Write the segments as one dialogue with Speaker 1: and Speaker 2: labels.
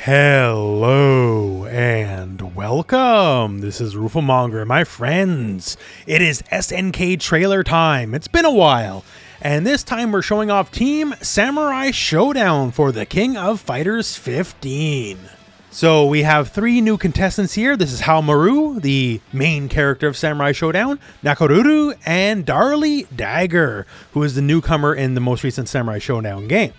Speaker 1: Hello and welcome. This is rooflemonger, my friends. It is SNK trailer time. It's been a while, and this time we're showing off Team Samurai Shodown for the King of Fighters 15. So we have three new contestants here. This is Haohmaru, the main character of Samurai Shodown, Nakoruru, and Darli Dagger, who is the newcomer in the most recent Samurai Shodown game.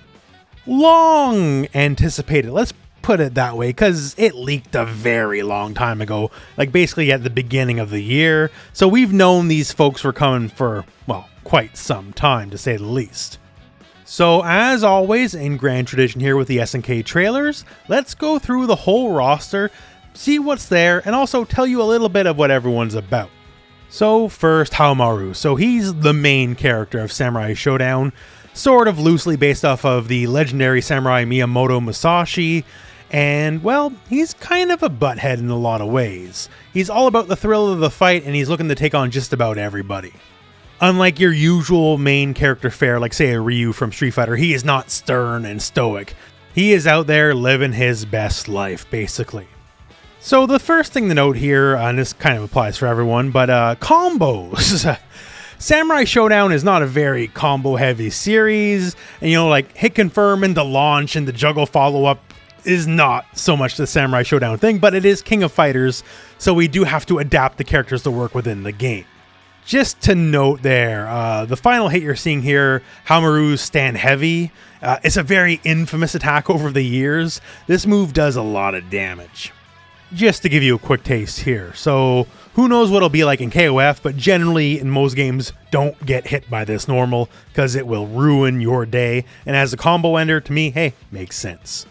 Speaker 1: Long anticipated, let's put it that way, because it leaked a very long time ago, like basically at the beginning of the year. So we've known these folks were coming for, well, quite some time, to say the least. So as always, in grand tradition here with the SNK trailers, let's go through the whole roster, see what's there, and also tell you a little bit of what everyone's about. So first, Haohmaru. So he's the main character of Samurai Shodown, sort of loosely based off of the legendary samurai Miyamoto Musashi, and well, he's kind of a butthead in a lot of ways. He's all about the thrill of the fight, and he's looking to take on just about everybody. Unlike your usual main character fare, like say a Ryu from Street Fighter, he is not stern and stoic. He is out there living his best life, basically. So the first thing to note here, and this kind of applies for everyone, but combos. Samurai Shodown is not a very combo heavy series, and like hit confirm and the launch and the juggle follow up is not so much the Samurai Shodown thing, but it is King of Fighters, so we do have to adapt the characters to work within the game. Just to note there, the final hit you're seeing here, Haohmaru's Stand Heavy, it's a very infamous attack over the years. This move does a lot of damage. Just to give you a quick taste here, so who knows what it'll be like in KoF, but generally in most games, don't get hit by this normal, because it will ruin your day, and as a combo ender, to me, hey, makes sense.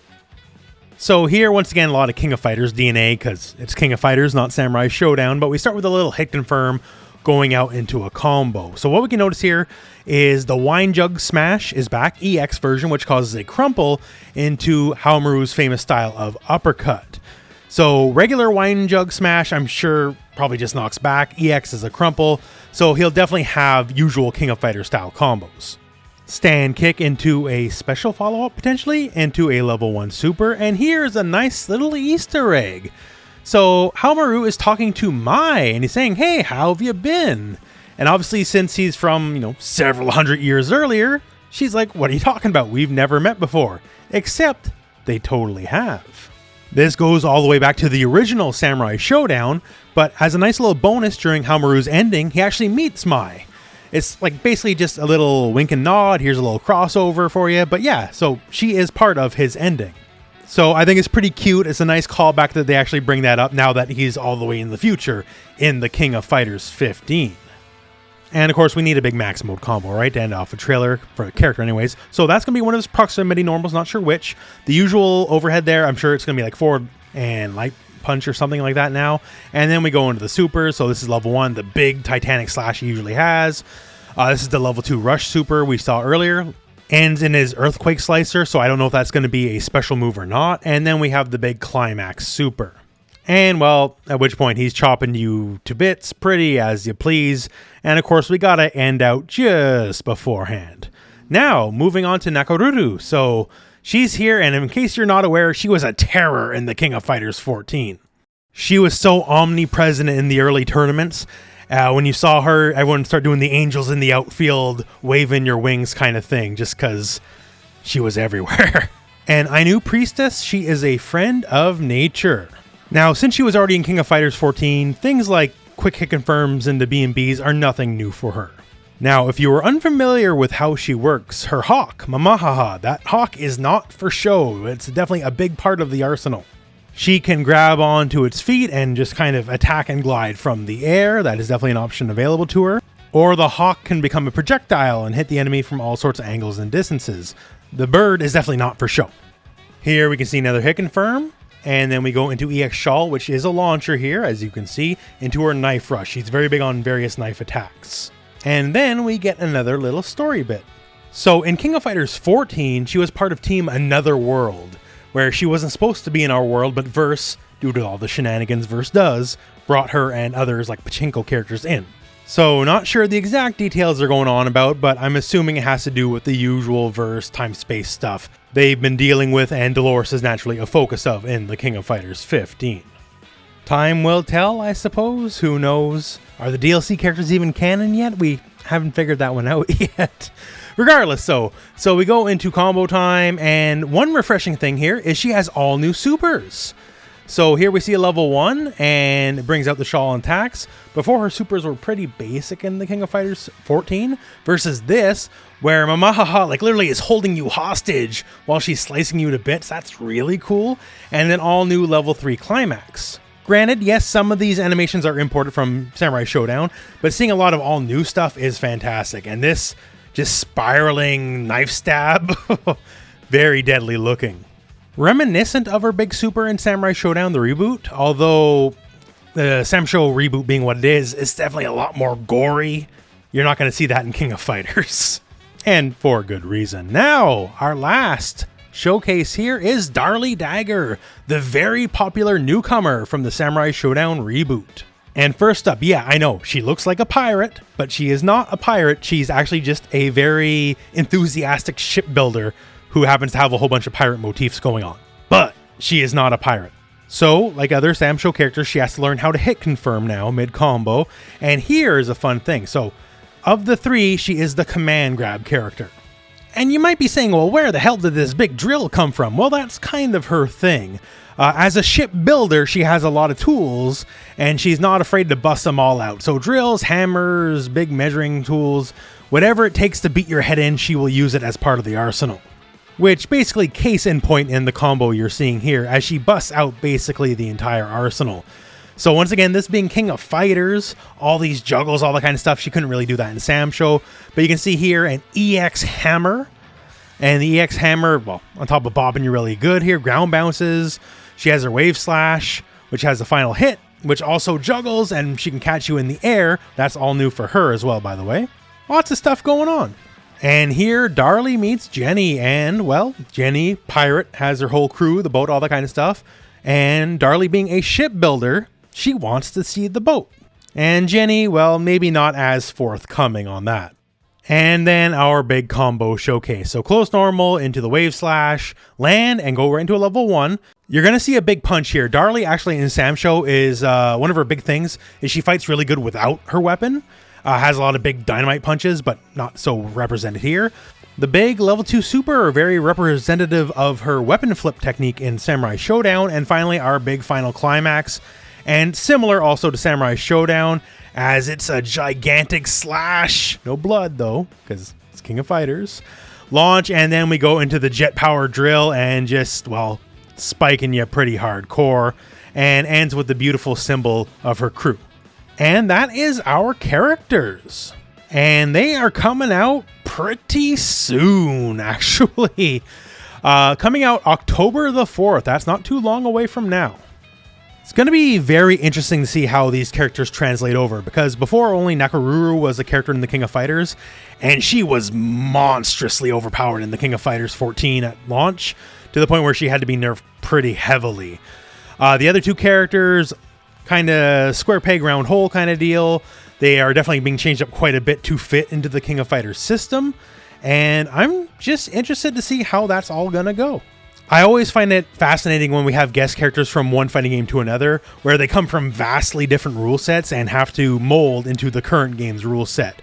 Speaker 1: So here, once again, a lot of King of Fighters DNA, because it's King of Fighters, not Samurai Shodown, but we start with a little hit confirm going out into a combo. So what we can notice here is the Wine Jug Smash is back, EX version, which causes a crumple into Haohmaru's famous style of uppercut. So regular Wine Jug Smash, I'm sure, probably just knocks back. EX is a crumple, so he'll definitely have usual King of Fighters style combos. Stand kick into a special follow-up, potentially, into a level 1 super, and here's a nice little Easter egg. So Haohmaru is talking to Mai, and he's saying, hey, how have you been? And obviously, since he's from, several hundred years earlier, she's like, what are you talking about? We've never met before. Except they totally have. This goes all the way back to the original Samurai Shodown, but as a nice little bonus during Haohmaru's ending, he actually meets Mai. It's like basically just a little wink and nod, here's a little crossover for you, but yeah, so she is part of his ending. So I think it's pretty cute, it's a nice callback that they actually bring that up now that he's all the way in the future in the King of Fighters 15. And of course we need a big max mode combo, right, to end off a trailer for a character anyways. So that's going to be one of his proximity normals, not sure which. The usual overhead there, I'm sure it's going to be like forward and light punch or something like that now. And then we go into the super, so this is level 1, the big Titanic slash he usually has. This is the level 2 rush super we saw earlier. Ends in his earthquake slicer, so I don't know if that's going to be a special move or not. And then we have the big climax super. And well, at which point he's chopping you to bits pretty as you please. And of course we gotta end out just beforehand. Now, moving on to Nakoruru. So she's here, and in case you're not aware, she was a terror in the King of Fighters 14. She was so omnipresent in the early tournaments. When you saw her, everyone start doing the angels in the outfield, waving your wings kind of thing, just because she was everywhere. And Ainu Priestess, she is a friend of nature. Now, since she was already in King of Fighters 14, things like quick hit confirms into B&Bs are nothing new for her. Now, if you are unfamiliar with how she works, her hawk, Mamahaha, that hawk is not for show. It's definitely a big part of the arsenal. She can grab onto its feet and just kind of attack and glide from the air. That is definitely an option available to her. Or the hawk can become a projectile and hit the enemy from all sorts of angles and distances. The bird is definitely not for show. Here we can see another hit confirm. And then we go into EX Shawl, which is a launcher here, as you can see, into her knife rush. She's very big on various knife attacks. And then we get another little story bit. So in King of Fighters 14, she was part of Team Another World, where she wasn't supposed to be in our world, but Verse, due to all the shenanigans Verse does, brought her and others like Pachinko characters in. So not sure the exact details they're going on about, but I'm assuming it has to do with the usual verse time-space stuff they've been dealing with and Dolores is naturally a focus of in the King of Fighters 15. Time will tell, I suppose. Who knows? Are the DLC characters even canon yet? We haven't figured that one out yet. Regardless, so we go into combo time, and one refreshing thing here is she has all new supers. So here we see a level 1, and it brings out the Shawl and Tax. Before, her supers were pretty basic in the King of Fighters 14, versus this, where Mamahaha like literally is holding you hostage while she's slicing you to bits. That's really cool. And then all new level 3 Climax. Granted, yes, some of these animations are imported from Samurai Shodown, but seeing a lot of all new stuff is fantastic. And this just spiraling knife stab, very deadly looking. Reminiscent of her big super in Samurai Shodown, the reboot, although the Sam Show reboot being what it is, it's definitely a lot more gory. You're not going to see that in King of Fighters. And for good reason. Now, our last showcase here is Darli Dagger, the very popular newcomer from the Samurai Shodown reboot. And first up, yeah, I know, she looks like a pirate, but she is not a pirate. She's actually just a very enthusiastic shipbuilder who happens to have a whole bunch of pirate motifs going on. But she is not a pirate. So, like other Sam Show characters, she has to learn how to hit confirm now mid-combo. And here is a fun thing. So, of the 3, she is the command grab character. And you might be saying, well, where the hell did this big drill come from? Well, that's kind of her thing. As a shipbuilder, she has a lot of tools, and she's not afraid to bust them all out. So drills, hammers, big measuring tools, whatever it takes to beat your head in, she will use it as part of the arsenal. Which basically case in point in the combo you're seeing here, as she busts out basically the entire arsenal. So once again, this being King of Fighters, all these juggles, all that kind of stuff, she couldn't really do that in Sam Show. But you can see here an EX hammer. And the EX hammer, well, on top of bobbing, you're really good here. Ground bounces. She has her wave slash, which has the final hit, which also juggles, and she can catch you in the air. That's all new for her as well, by the way. Lots of stuff going on. And here, Darli meets Jenny, and, well, Jenny, pirate, has her whole crew, the boat, all that kind of stuff. And Darli being a shipbuilder, she wants to see the boat. And Jenny, well, maybe not as forthcoming on that. And then our big combo showcase. So close normal into the wave slash, land, and go right into a level 1. You're going to see a big punch here. Darli actually in Sam Show is one of her big things is she fights really good without her weapon. Has a lot of big dynamite punches, but not so represented here. The big level 2 super are very representative of her weapon flip technique in Samurai Shodown. And finally, our big final climax. And similar also to Samurai Shodown, as it's a gigantic slash. No blood, though, because it's King of Fighters. Launch, and then we go into the jet power drill and just, well, spiking you pretty hardcore. And ends with the beautiful symbol of her crew. And that is our characters. And they are coming out pretty soon, actually. Coming out October the 4th. That's not too long away from now. It's going to be very interesting to see how these characters translate over, because before only Nakoruru was a character in the King of Fighters, and she was monstrously overpowered in the King of Fighters 14 at launch, to the point where she had to be nerfed pretty heavily. The other 2 characters, kind of square peg round hole kind of deal. They are definitely being changed up quite a bit to fit into the King of Fighters system, and I'm just interested to see how that's all gonna go. I always find it fascinating when we have guest characters from one fighting game to another, where they come from vastly different rule sets and have to mold into the current game's rule set.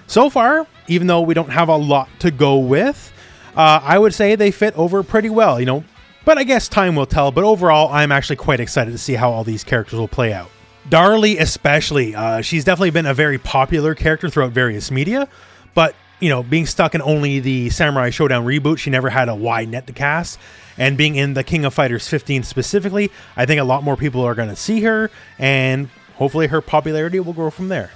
Speaker 1: So far, even though we don't have a lot to go with, I would say they fit over pretty well, you know. But I guess time will tell. But overall, I'm actually quite excited to see how all these characters will play out. Darli especially, she's definitely been a very popular character throughout various media. But, you know, being stuck in only the Samurai Shodown reboot, she never had a wide net to cast. And being in the King of Fighters 15 specifically, I think a lot more people are going to see her. And hopefully her popularity will grow from there.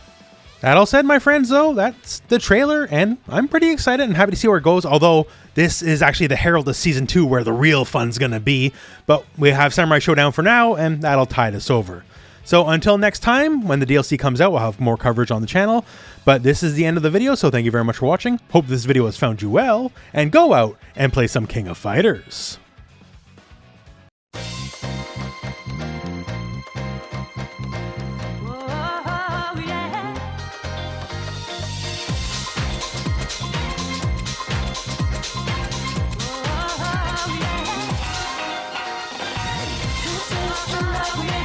Speaker 1: That all said, my friends, though, that's the trailer, and I'm pretty excited and happy to see where it goes, although this is actually the herald of Season 2 where the real fun's going to be, but we have Samurai Shodown for now, and that'll tide us over. So until next time, when the DLC comes out, we'll have more coverage on the channel, but this is the end of the video, so thank you very much for watching. Hope this video has found you well, and go out and play some King of Fighters.
Speaker 2: Love me.